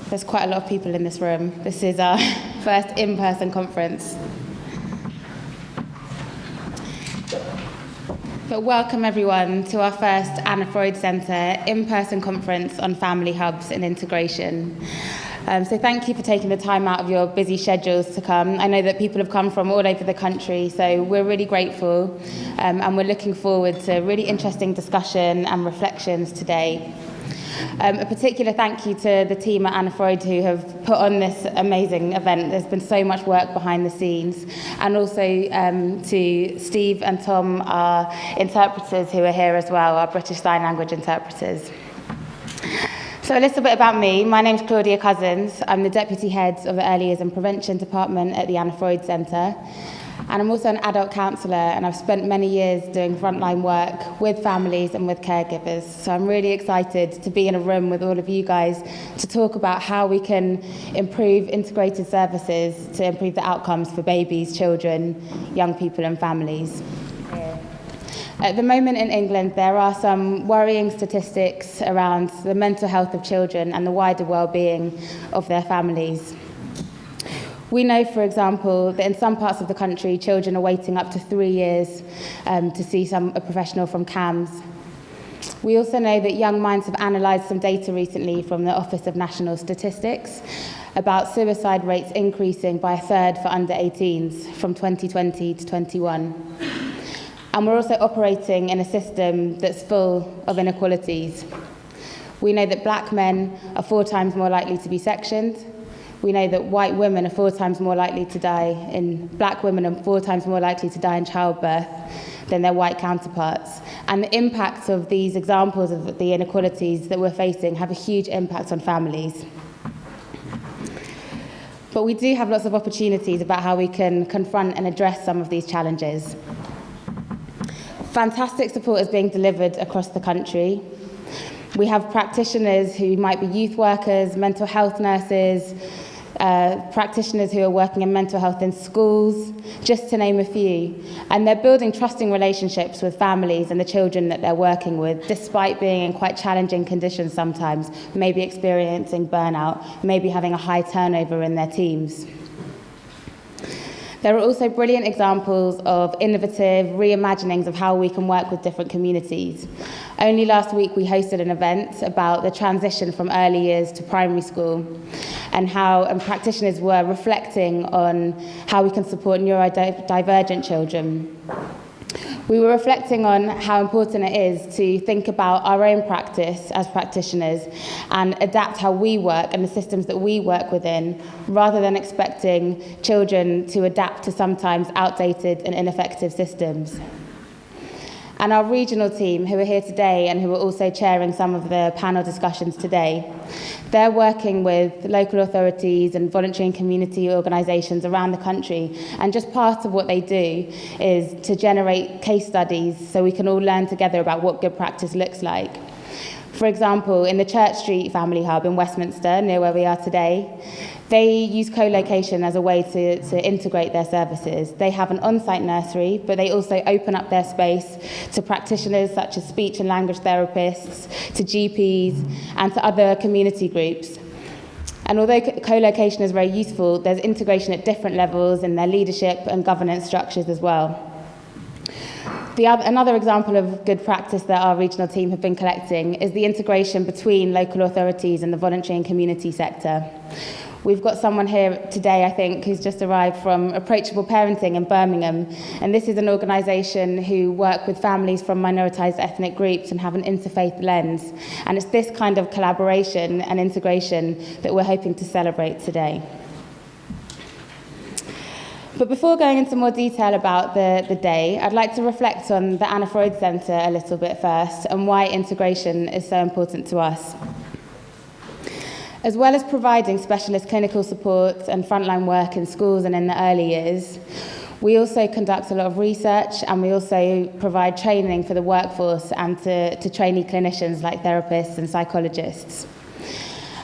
There's quite a lot of people in this room. This is our first in-person conference. But welcome everyone to our first Anna Freud Centre in-person conference on family hubs and integration. So thank you for taking the time out of your busy schedules to come. I know that people have come from all over the country, so we're really grateful, and we're looking forward to really interesting discussion and reflections today. A particular thank you to the team at Anna Freud who have put on this amazing event. There's been so much work behind the scenes, and also to Steve and Tom, our interpreters who are here as well, our British Sign Language interpreters. So a little bit about me. My name's Claudia Coussins. I'm the Deputy Head of the Early Years and Prevention Department at the Anna Freud Centre. And I'm also an adult counsellor, and I've spent many years doing frontline work with families and with caregivers. So I'm really excited to be in a room with all of you guys to talk about how we can improve integrated services to improve the outcomes for babies, children, young people and families. At the moment in England, there are some worrying statistics around the mental health of children and the wider well-being of their families. We know, for example, that in some parts of the country, children are waiting up to 3 years to see a professional from CAMHS. We also know that Young Minds have analysed some data recently from the Office of National Statistics about suicide rates increasing by a third for under 18s from 2020 to 21. And we're also operating in a system that's full of inequalities. We know that black men are 4 times more likely to be sectioned. We know that white women are 4 times more likely to die, black women are 4 times more likely to die in childbirth than their white counterparts. And the impacts of these examples of the inequalities that we're facing have a huge impact on families. But we do have lots of opportunities about how we can confront and address some of these challenges. Fantastic support is being delivered across the country. We have practitioners who might be youth workers, mental health nurses, practitioners who are working in mental health in schools, just to name a few. And they're building trusting relationships with families and the children that they're working with, despite being in quite challenging conditions sometimes, maybe experiencing burnout, maybe having a high turnover in their teams. There are also brilliant examples of innovative reimaginings of how we can work with different communities. Only last week we hosted an event about the transition from early years to primary school and how practitioners were reflecting on how we can support neurodivergent children. We were reflecting on how important it is to think about our own practice as practitioners and adapt how we work and the systems that we work within, rather than expecting children to adapt to sometimes outdated and ineffective systems. And our regional team, who are here today and who are also chairing some of the panel discussions today, they're working with local authorities and voluntary and community organisations around the country. And just part of what they do is to generate case studies so we can all learn together about what good practice looks like. For example, in the Church Street Family Hub in Westminster, near where we are today, they use co-location as a way to integrate their services. They have an on-site nursery, but they also open up their space to practitioners such as speech and language therapists, to GPs, and to other community groups. And although co-location is very useful, there's integration at different levels in their leadership and governance structures as well. Another example of good practice that our regional team have been collecting is the integration between local authorities and the voluntary and community sector. We've got someone here today, I think, who's just arrived from Approachable Parenting in Birmingham, and this is an organisation who work with families from minoritized ethnic groups and have an interfaith lens. And it's this kind of collaboration and integration that we're hoping to celebrate today. But before going into more detail about the day, I'd like to reflect on the Anna Freud Centre a little bit first and why integration is so important to us. As well as providing specialist clinical support and frontline work in schools and in the early years, we also conduct a lot of research, and we also provide training for the workforce and to trainee clinicians like therapists and psychologists.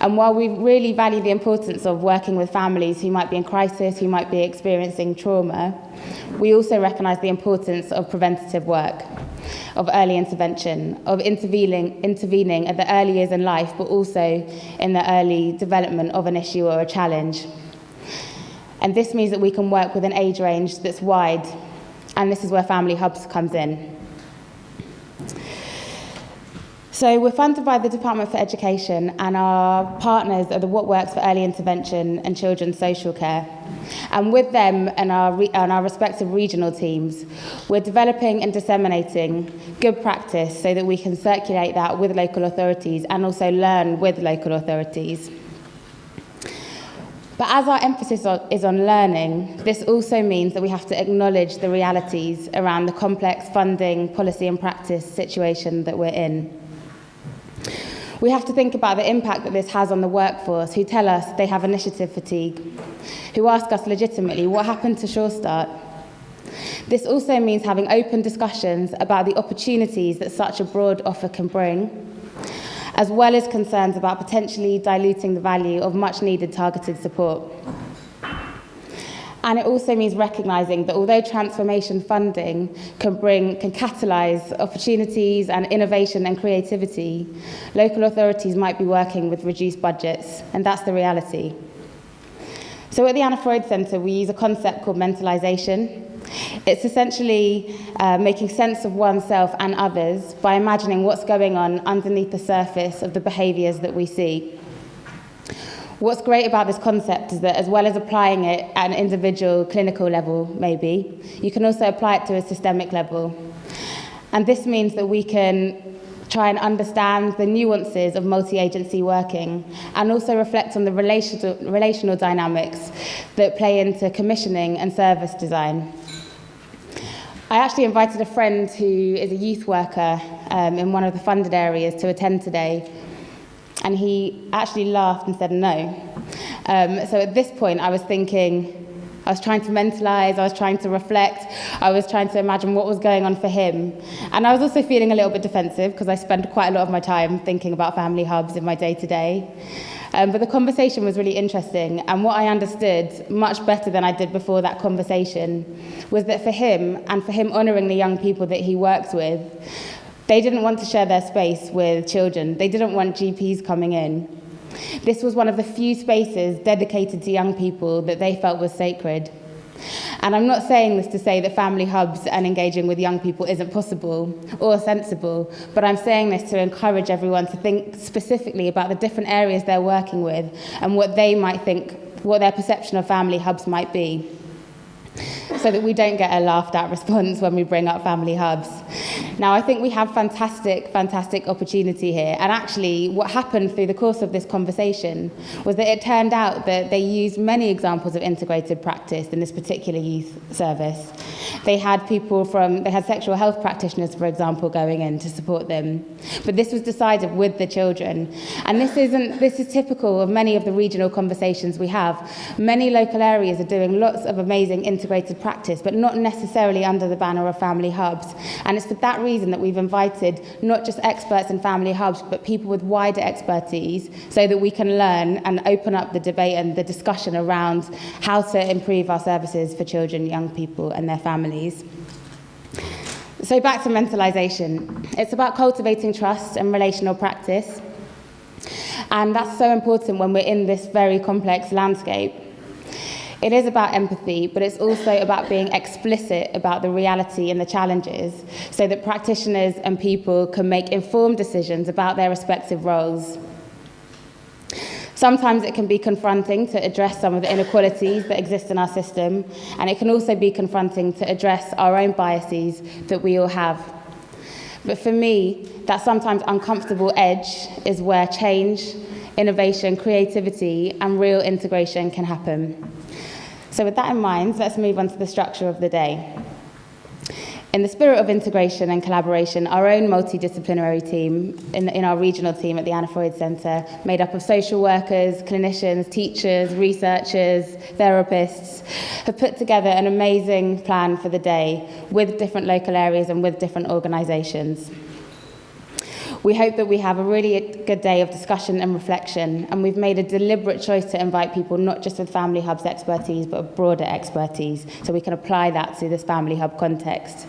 And while we really value the importance of working with families who might be in crisis, who might be experiencing trauma, we also recognise the importance of preventative work. of early intervention, of intervening at the early years in life, but also in the early development of an issue or a challenge. And this means that we can work with an age range that's wide, and this is where Family Hubs comes in. So we're funded by the Department for Education, and our partners are the What Works for Early Intervention and Children's Social Care. And with them and our respective regional teams, we're developing and disseminating good practice so that we can circulate that with local authorities and also learn with local authorities. But as our emphasis is on learning, this also means that we have to acknowledge the realities around the complex funding, policy and practice situation that we're in. We have to think about the impact that this has on the workforce, who tell us they have initiative fatigue, who ask us legitimately, what happened to Sure Start? This also means having open discussions about the opportunities that such a broad offer can bring, as well as concerns about potentially diluting the value of much needed targeted support. And it also means recognising that although transformation funding can catalyse opportunities and innovation and creativity, local authorities might be working with reduced budgets, and that's the reality. So at the Anna Freud Centre, we use a concept called mentalisation. It's essentially making sense of oneself and others by imagining what's going on underneath the surface of the behaviours that we see. What's great about this concept is that as well as applying it at an individual clinical level, maybe, you can also apply it to a systemic level. And this means that we can try and understand the nuances of multi-agency working and also reflect on the relational dynamics that play into commissioning and service design. I actually invited a friend who is a youth worker in one of the funded areas to attend today, and he actually laughed and said no. So at this point, I was thinking, I was trying to mentalise, I was trying to reflect, I was trying to imagine what was going on for him. And I was also feeling a little bit defensive because I spend quite a lot of my time thinking about family hubs in my day-to-day. But the conversation was really interesting, and what I understood much better than I did before that conversation was that for him, and for him honouring the young people that he works with, they didn't want to share their space with children. They didn't want GPs coming in. This was one of the few spaces dedicated to young people that they felt was sacred. And I'm not saying this to say that family hubs and engaging with young people isn't possible or sensible, but I'm saying this to encourage everyone to think specifically about the different areas they're working with and what they might think, what their perception of family hubs might be, so that we don't get a laughed at response when we bring up family hubs. Now, I think we have fantastic opportunity here. And actually, what happened through the course of this conversation was that it turned out that they used many examples of integrated practice in this particular youth service. They had sexual health practitioners, for example, going in to support them. But this was decided with the children. And this is typical of many of the regional conversations we have. Many local areas are doing lots of amazing integrated practice, but not necessarily under the banner of family hubs. And it's for that reason that we've invited not just experts in family hubs, but people with wider expertise so that we can learn and open up the debate and the discussion around how to improve our services for children, young people and their families. So back to mentalisation. It's about cultivating trust and relational practice. And that's so important when we're in this very complex landscape. It is about empathy, but it's also about being explicit about the reality and the challenges so that practitioners and people can make informed decisions about their respective roles. Sometimes it can be confronting to address some of the inequalities that exist in our system, and it can also be confronting to address our own biases that we all have. But for me, that sometimes uncomfortable edge is where change, innovation, creativity, and real integration can happen. So with that in mind, let's move on to the structure of the day. In the spirit of integration and collaboration, our own multidisciplinary team, in our regional team at the Anna Freud Centre, made up of social workers, clinicians, teachers, researchers, therapists, have put together an amazing plan for the day with different local areas and with different organisations. We hope that we have a really good day of discussion and reflection, and we've made a deliberate choice to invite people not just with Family Hub's expertise, but a broader expertise, so we can apply that to this Family Hub context.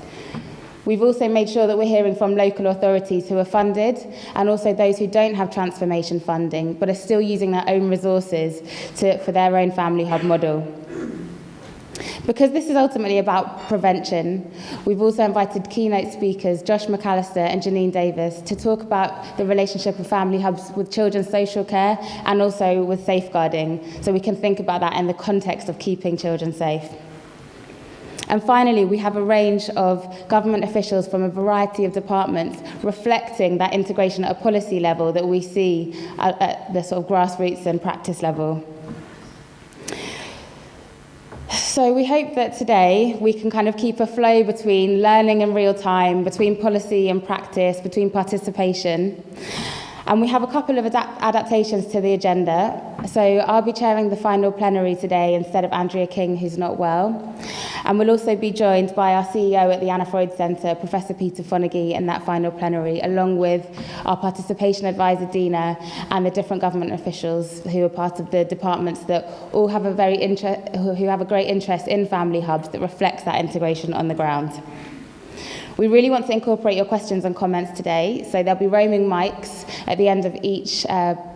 We've also made sure that we're hearing from local authorities who are funded and also those who don't have transformation funding but are still using their own resources for their own family hub model. Because this is ultimately about prevention, we've also invited keynote speakers Josh McAllister and Janine Davis to talk about the relationship of family hubs with children's social care and also with safeguarding, so we can think about that in the context of keeping children safe. And finally, we have a range of government officials from a variety of departments reflecting that integration at a policy level that we see at the sort of grassroots and practice level. So we hope that today we can kind of keep a flow between learning in real time, between policy and practice, between participation. And we have a couple of adaptations to the agenda. So I'll be chairing the final plenary today instead of Andrea King, who's not well. And we'll also be joined by our CEO at the Anna Freud Centre, Professor Peter Fonagy, in that final plenary, along with our participation advisor, Dina, and the different government officials who are part of the departments that all have a great interest in family hubs that reflects that integration on the ground. We really want to incorporate your questions and comments today, so there'll be roaming mics at the end of each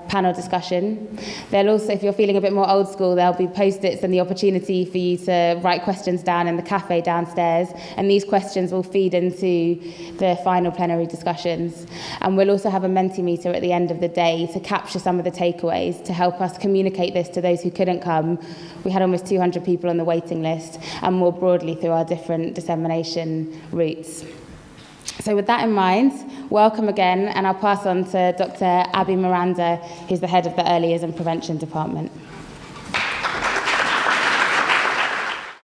panel discussion. There'll also, if you're feeling a bit more old school, there'll be post-its and the opportunity for you to write questions down in the cafe downstairs, and these questions will feed into the final plenary discussions. And we'll also have a Mentimeter at the end of the day to capture some of the takeaways to help us communicate this to those who couldn't come. We had almost 200 people on the waiting list, and more broadly through our different dissemination routes. So with that in mind, welcome again, and I'll pass on to Dr. Abi Miranda, who's the head of the Early Years and Prevention Department.